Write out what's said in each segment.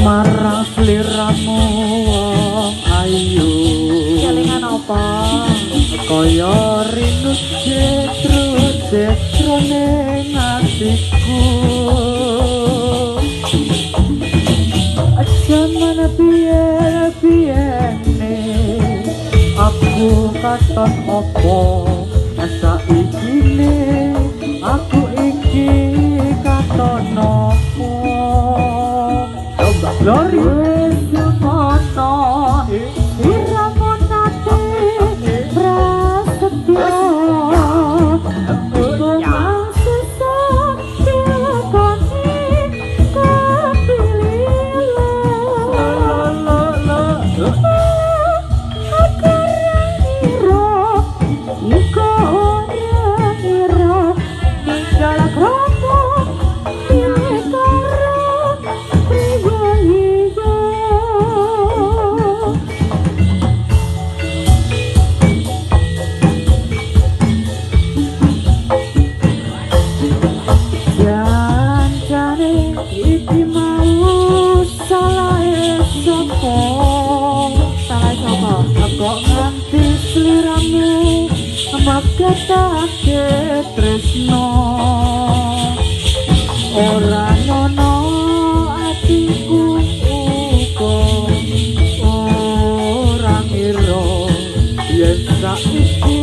marang sliramu wong ayu kelingan apa kaya rindu jetro ning atiku jaman biyen-biyene aku katon opo saiki ne aku iki katon opo coba glori semono iramu nate prasetyo kok nganti sliramu magetake tresno ora ngono atiku uga ora ngira yen saiki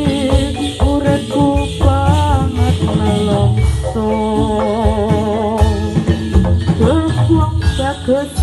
uripku banget nelongso wong bagus